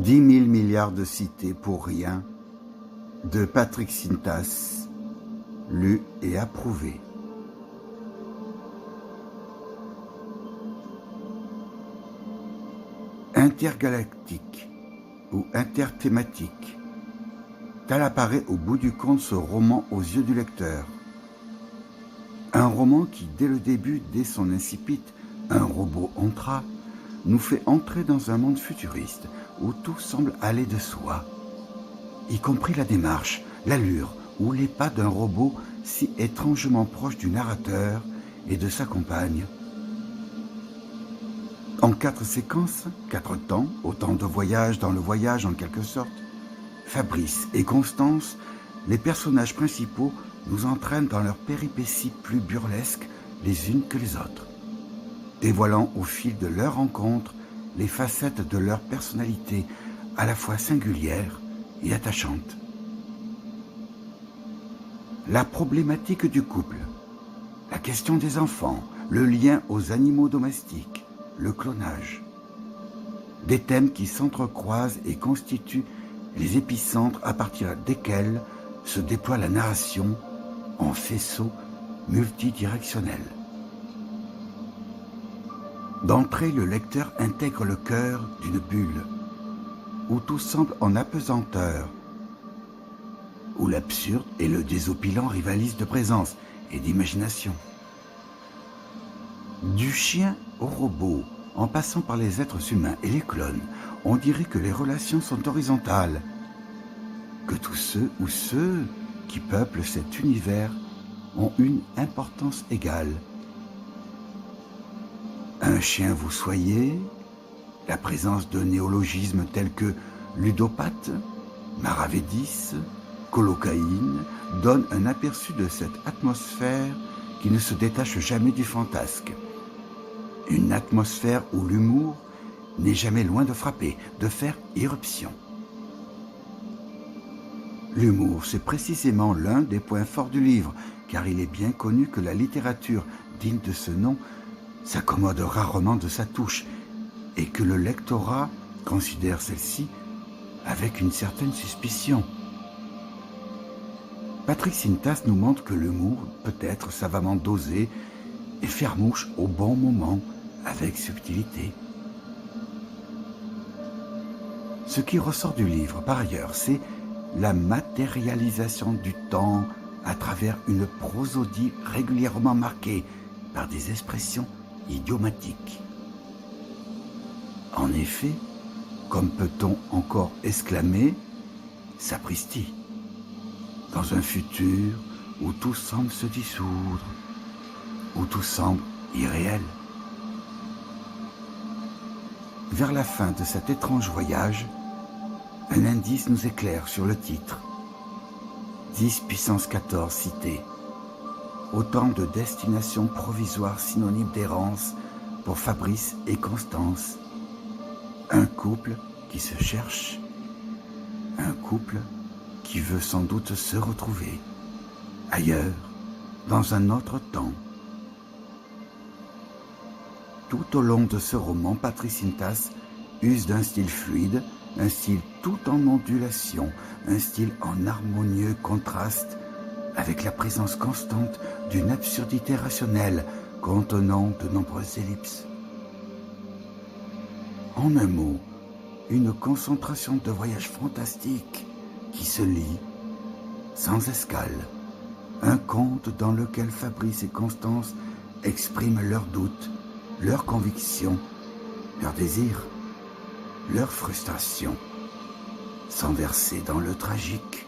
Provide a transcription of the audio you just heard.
10 000 milliards de cités pour rien, de Patrick Sintas, lu et approuvé. Intergalactique ou interthématique, tel apparaît au bout du compte ce roman aux yeux du lecteur. Un roman qui, dès le début, dès son incipit, un robot entra, nous fait entrer dans un monde futuriste où tout semble aller de soi, y compris la démarche, l'allure ou les pas d'un robot si étrangement proche du narrateur et de sa compagne. En 4 séquences, 4 temps, autant de voyages dans le voyage en quelque sorte, Fabrice et Constance, les personnages principaux, nous entraînent dans leurs péripéties plus burlesques les unes que les autres, dévoilant au fil de leur rencontre les facettes de leur personnalité à la fois singulières et attachantes. La problématique du couple, la question des enfants, le lien aux animaux domestiques, le clonage. Des thèmes qui s'entrecroisent et constituent les épicentres à partir desquels se déploie la narration en faisceau multidirectionnel. D'entrée, le lecteur intègre le cœur d'une bulle, où tout semble en apesanteur, où l'absurde et le désopilant rivalisent de présence et d'imagination. Du chien au robot, en passant par les êtres humains et les clones, on dirait que les relations sont horizontales, que tous ceux ou ceux qui peuplent cet univers ont une importance égale. Un chien vous soyez, la présence de néologismes tels que ludopathe, maravédis, colocaïne donne un aperçu de cette atmosphère qui ne se détache jamais du fantasque. Une atmosphère où l'humour n'est jamais loin de frapper, de faire irruption. L'humour, c'est précisément l'un des points forts du livre, car il est bien connu que la littérature digne de ce nom s'accommode rarement de sa touche, et que le lectorat considère celle-ci avec une certaine suspicion. Patrick Sintas nous montre que l'humour peut être savamment dosé et faire mouche au bon moment, avec subtilité. Ce qui ressort du livre, par ailleurs, c'est la matérialisation du temps à travers une prosodie régulièrement marquée par des expressions idiomatiques. En effet, comme peut-on encore exclamer « sapristi » dans un futur où tout semble se dissoudre, où tout semble irréel. Vers la fin de cet étrange voyage, un indice nous éclaire sur le titre. 10 puissance 14 cités. Autant de destinations provisoires synonymes d'errance pour Fabrice et Constance. Un couple qui se cherche. Un couple qui veut sans doute se retrouver. Ailleurs, dans un autre temps. Tout au long de ce roman, Patrick Sintas use d'un style fluide, un style tout en ondulation, un style en harmonieux contraste avec la présence constante d'une absurdité rationnelle contenant de nombreuses ellipses. En un mot, une concentration de voyages fantastiques qui se lit sans escale, un conte dans lequel Fabrice et Constance expriment leurs doutes, leurs convictions, leurs désirs, leurs frustrations, sans verser dans le tragique.